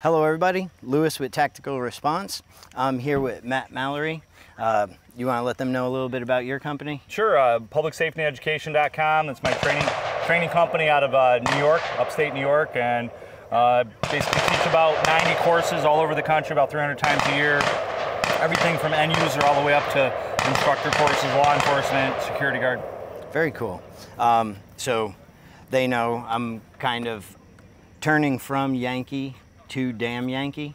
Hello everybody, Lewis with Tactical Response. I'm here with Matt Mallory. You want to let them know a little bit about your company? Sure, publicsafetyeducation.com. That's my training company out of New York, upstate New York, and basically teach about 90 courses all over the country, about 300 times a year. Everything from end user all the way up to instructor courses, law enforcement, security guard. Very cool. So they know I'm kind of turning from Yankee to damn Yankee.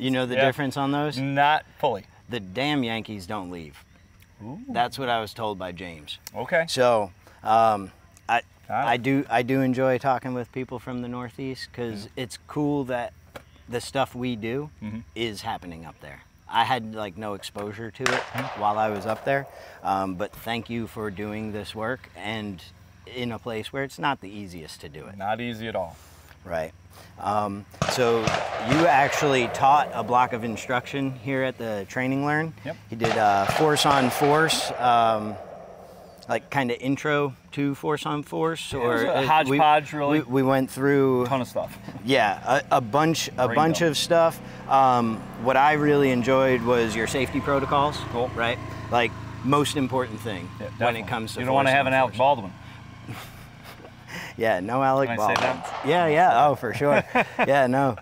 You know the difference on those? Not fully. The damn Yankees don't leave. Ooh. That's what I was told by James. Okay. So I do enjoy talking with people from the Northeast because it's cool that the stuff we do is happening up there. I had like no exposure to it while I was up there, but thank you for doing this work and in a place where it's not the easiest to do it. Not easy at all. Right. So you actually taught a block of instruction here at the Training Learn. Yep. You did force on force, like kind of intro to force on force, or a hodgepodge, really. We went through a ton of stuff. Yeah, a bunch of stuff. What I really enjoyed was your safety protocols. Cool. Right. Like most important thing when it comes to you don't want to have an Alec Baldwin. Yeah, no Alec Baldwin. Can I say that? Yeah, oh, for sure. Yeah, no.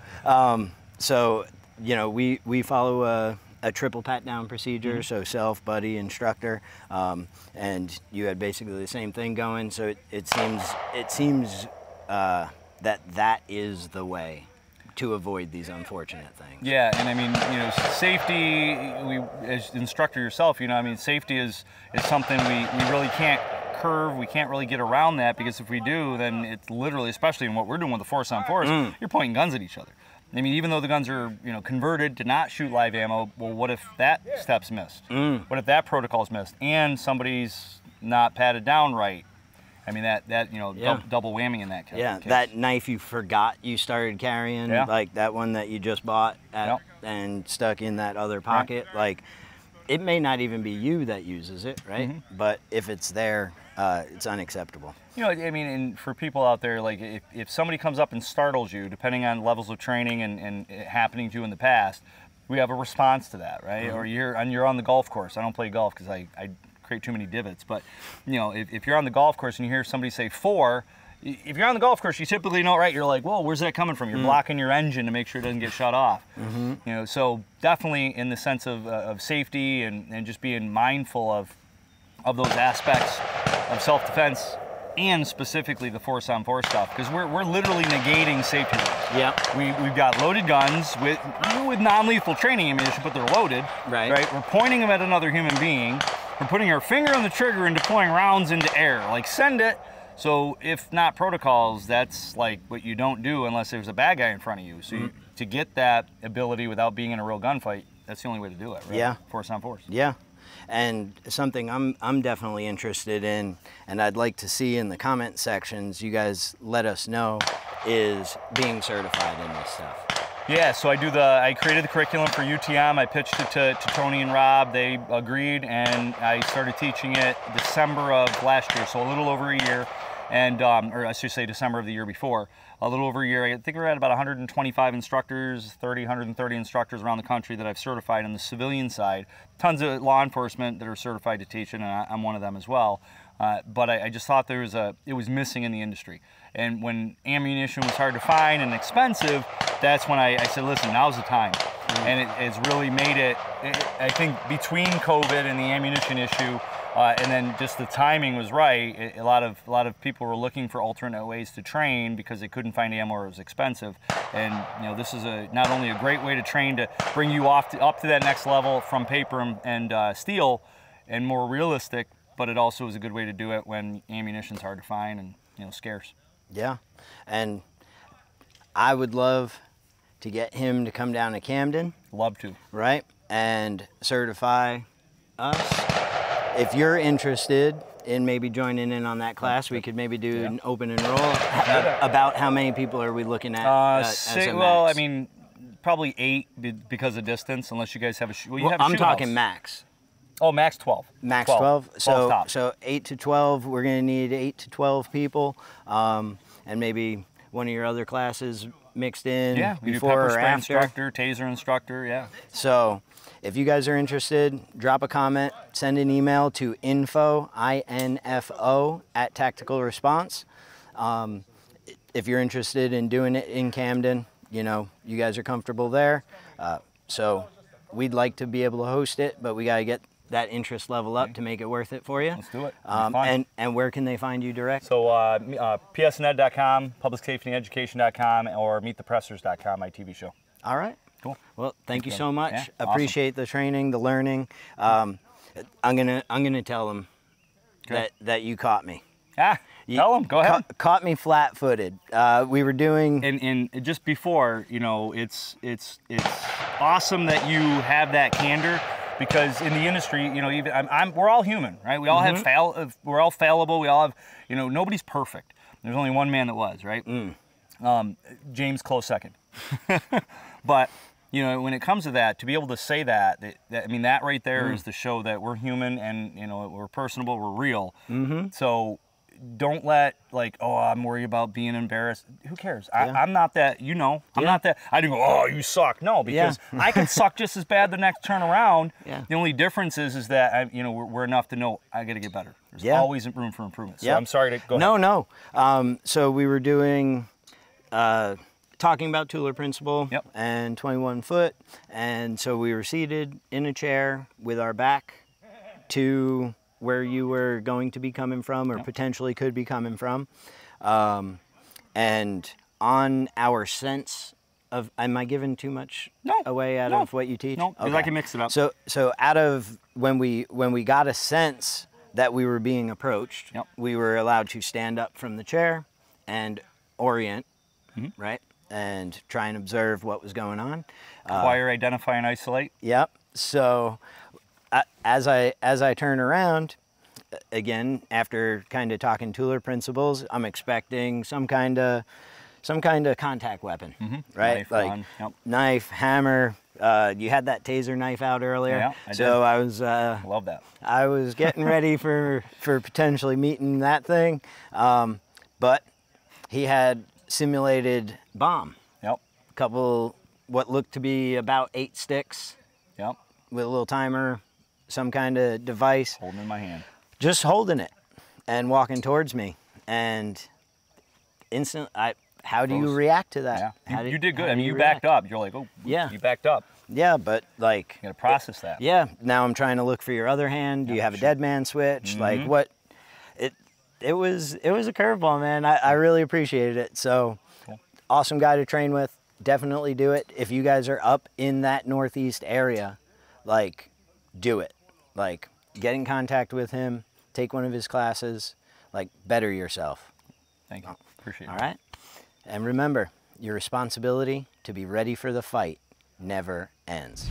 So, you know, we follow a triple pat-down procedure, so self, buddy, instructor, and you had basically the same thing going, so it seems that is the way to avoid these unfortunate things. Yeah, and I mean, you know, safety, as instructor yourself, you know, I mean, safety is something we really can't curve. We can't really get around that, because if we do, then it's literally, especially in what we're doing with the force on force, you're pointing guns at each other. I mean, even though the guns are, you know, converted to not shoot live ammo, well, what if that step's missed? What if that protocol's missed and somebody's not patted down right? I mean, that you know, double whammy in that case. Yeah, that knife you forgot you started carrying, like that one that you just bought and stuck in that other pocket, like it may not even be you that uses it, right? But if it's there, it's unacceptable. You know, I mean, and for people out there, like if somebody comes up and startles you, depending on levels of training and it happening to you in the past, we have a response to that, right? Or you're on the golf course. I don't play golf because I create too many divots. But, you know, if you're on the golf course and you hear somebody say 4, if you're on the golf course, you typically know, right? You're like, whoa, where's that coming from? You're blocking your engine to make sure it doesn't get shut off. You know, so definitely in the sense of safety and just being mindful of those aspects of self-defense, and specifically the force on force stuff, because we're literally negating safety rules. Yeah. We've got loaded guns with non-lethal training ammunition, but they're loaded. Right. We're pointing them at another human being. We're putting our finger on the trigger and deploying rounds into air. Like, send it. So if not protocols, that's like what you don't do unless there's a bad guy in front of you. So to get that ability without being in a real gunfight, that's the only way to do it, right? Yeah. Force on force. Yeah. And something I'm definitely interested in, and I'd like to see in the comment sections, you guys let us know, is being certified in this stuff. Yeah, so I created the curriculum for UTM. I pitched it to Tony and Rob. They agreed, and I started teaching it December of last year, so a little over a year. And, or I should say December of the year before, a little over a year. I think we're at about 125 instructors, 130 instructors around the country that I've certified on the civilian side. Tons of law enforcement that are certified to teach it, and I'm one of them as well. But I just thought it was missing in the industry. And when ammunition was hard to find and expensive, that's when I said, listen, now's the time. And it has really made it, I think between COVID and the ammunition issue, and then just the timing was right. A lot of people were looking for alternate ways to train because they couldn't find ammo or it was expensive. And you know, this is not only a great way to train to bring you up to that next level from paper and steel and more realistic, but it also is a good way to do it when ammunition's hard to find and, you know, scarce. Yeah, and I would love to get him to come down to Camden. Love to. Right, and certify us. If you're interested in maybe joining in on that class, we could maybe do an open enroll. About how many people are we looking at? Well, I mean, probably 8 because of distance, unless you guys have a well, I'm talking max. Oh, max 12. Max 12. So 8 to 12, we're going to need 8 to 12 people. And maybe one of your other classes, mixed in Yeah, we do before pepper or spray after. instructor, taser instructor, yeah. So if you guys are interested, drop a comment, send an email to info, I-N-F-O, @tacticalresponse. If you're interested in doing it in Camden, you know, you guys are comfortable there. So we'd like to be able to host it, but we got to get that interest level up to make it worth it for you. Let's do it. Fun. And where can they find you direct? So psned.com, publicsafetyeducation.com, or meetthepressers.com, my TV show. All right. Cool. Well, thank you so much. Yeah, Appreciate the training, the learning. I'm gonna tell them that you caught me. Tell them. Go ahead. Caught me flat-footed. We were doing. And just before, you know, it's awesome that you have that candor, because in the industry, you know, even we're all human, right? We all have we're all fallible. We all have, you know, nobody's perfect. There's only one man that was, right? James, close second. But you know, when it comes to that, to be able to say that I mean, that right there is to show that we're human, and you know, we're personable, we're real. So don't let, like, oh, I'm worried about being embarrassed. Who cares? I'm not that, you know, I'm not that. I didn't go, oh, you suck. No, because I can suck just as bad the next turn around. The only difference is that, you know, we're enough to know I got to get better. There's always room for improvement. So I'm sorry to go ahead. No. So we were doing, talking about Tooler principle and 21 foot. And so we were seated in a chair with our back to where you were going to be coming from, or potentially could be coming from. And on our sense of, am I giving too much away out of what you teach? No, because I can mix it up. So out of, when we got a sense that we were being approached, we were allowed to stand up from the chair and orient, right? And try and observe what was going on. Acquire, identify, and isolate. Yep. So as I turn around, again, after kind of talking Tooler principles, I'm expecting some kind of contact weapon, right? Knife, like knife, hammer. You had that taser knife out earlier. Yeah, I did. So I was love that. I was getting ready for potentially meeting that thing, but he had simulated bomb. A couple, what looked to be about 8 sticks. With a little timer, some kind of device. Holding in my hand. Just holding it and walking towards me, and instant. How do you react to that? You did good. I mean, you backed up. You're like, oh, you backed up. Yeah, but like, you gotta process that. Yeah. Now I'm trying to look for your other hand. Do you have a dead man switch? Like what? It was a curveball, man. I really appreciated it. So awesome guy to train with. Definitely do it. If you guys are up in that Northeast area, like, do it. Like, get in contact with him, take one of his classes, like, better yourself. Thank you. Appreciate it. All right? And remember, your responsibility to be ready for the fight never ends.